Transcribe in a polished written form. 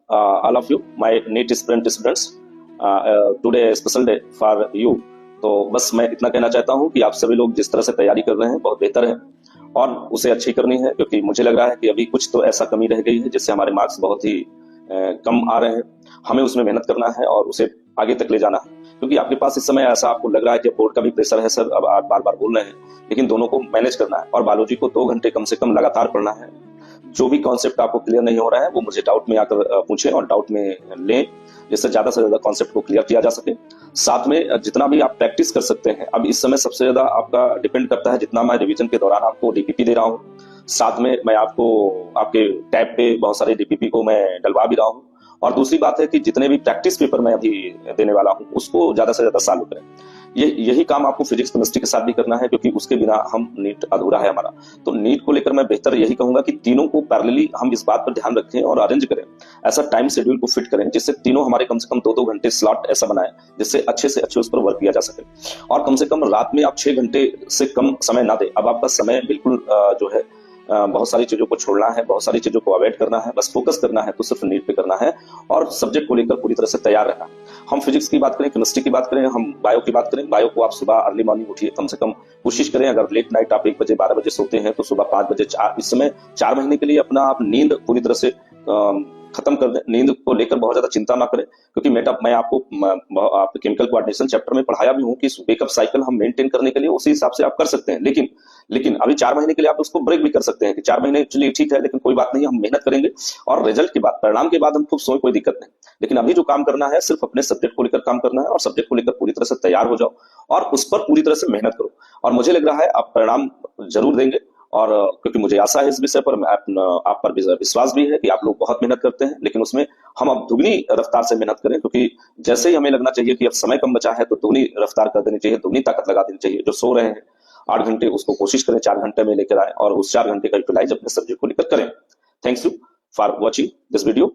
all of you, my NEET students. Today special day for you. तो बस मैं इतना कहना चाहता हूँ कि आप सभी लोग जिस तरह से तैयारी कर रहे हैं बहुत बेहतर है और उसे अच्छी करनी है, क्योंकि मुझे लग रहा है कि अभी कुछ तो ऐसा कमी रह गई है जिससे हमारे मार्क्स बहुत ही कम आ रहे हैं। हमें उसमें मेहनत करना है और उसे आगे तक ले जाना है, क्योंकि आपके पास इस समय ऐसा आपको लग रहा है कि बोर्ड का भी प्रेशर है सर, अब आप बार बार बोल रहे हैं, लेकिन दोनों को मैनेज करना है। और बायोलॉजी को 2 घंटे कम से कम लगातार पढ़ना है। जो भी कॉन्सेप्ट आपको क्लियर नहीं हो रहा है वो मुझे डाउट में आकर पूछें और डाउट में लें, जिससे ज्यादा से ज्यादा कॉन्सेप्ट को क्लियर किया जा सके। साथ में जितना भी आप प्रैक्टिस कर सकते हैं, अब इस समय सबसे ज्यादा आपका डिपेंड करता है जितना मैं रिवीजन के दौरान आपको डीपीपी दे रहा हूँ, साथ में मैं आपको आपके टैब पे बहुत सारे डीपीपी को मैं डलवा भी रहा हूँ। और दूसरी बात है कि जितने भी प्रैक्टिस पेपर मैं अभी देने वाला हूँ उसको ज्यादा से ज्यादा सॉल्व करें। यही काम आपको फिजिक्स केमिस्ट्री के साथ भी करना है, क्योंकि उसके बिना हम नीट अधूरा है हमारा। तो नीट को लेकर मैं बेहतर यही कहूंगा कि तीनों को पैरेलली हम इस बात पर ध्यान रखें और अरेंज करें, ऐसा टाइम शेड्यूल को फिट करें जिससे तीनों हमारे कम से कम 2-2 घंटे स्लॉट ऐसा बनाए जिससे अच्छे से अच्छे उस पर वर्क किया जा सके। और कम से कम रात में आप 6 घंटे से कम समय ना दें। अब आपका समय बिल्कुल जो है बहुत सारी चीजों को छोड़ना है, बहुत सारी चीजों को अवॉइड करना है, बस फोकस करना है तो सिर्फ नीट पे करना है और सब्जेक्ट को लेकर पूरी तरह से तैयार रहना। हम फिजिक्स की बात करें, केमिस्ट्री की बात करें, हम बायो की बात करें, बायो को आप सुबह अर्ली मॉर्निंग उठिए, कम से कम कोशिश करें। अगर लेट नाइट आप 1 बजे 12 बजे सोते हैं तो सुबह 5 बजे इस समय 4 महीने के लिए अपना आप नींद पूरी तरह से खत्म कर दें। नींद को लेकर बहुत ज्यादा चिंता ना करें, क्योंकि मैं आपको केमिकल कोऑर्डिनेशन चैप्टर में पढ़ाया भी हूं कि वेकअप साइकिल हम मेंटेन करने के लिए उसी हिसाब से आप कर सकते हैं। लेकिन अभी 4 महीने के लिए आप उसको ब्रेक भी कर सकते हैं कि 4 महीने चलिए ठीक है, लेकिन कोई बात नहीं, हम मेहनत करेंगे और रिजल्ट के बाद, परिणाम के बाद हम खूब सोए, कोई दिक्कत नहीं। लेकिन अभी जो काम करना है सिर्फ अपने सब्जेक्ट को लेकर काम करना है और सब्जेक्ट को लेकर पूरी तरह से तैयार हो जाओ और उस पर पूरी तरह से मेहनत करो। और मुझे लग रहा है आप परिणाम जरूर देंगे, और क्योंकि मुझे आशा है इस विषय पर, आप पर विश्वास भी है कि आप लोग बहुत मेहनत करते हैं, लेकिन उसमें हम अब दुगनी रफ्तार से मेहनत करें, क्योंकि जैसे ही हमें लगना चाहिए कि अब समय कम बचा है तो दुगनी रफ्तार कर देनी चाहिए, दुगनी ताकत लगा देनी चाहिए। जो सो रहे हैं 8 घंटे उसको कोशिश करें 4 घंटे में लेकर आए और उस 4 घंटे का यूटिलाइज अपने सब्जेक्ट को लेकर करें। Thanks you for watching this video.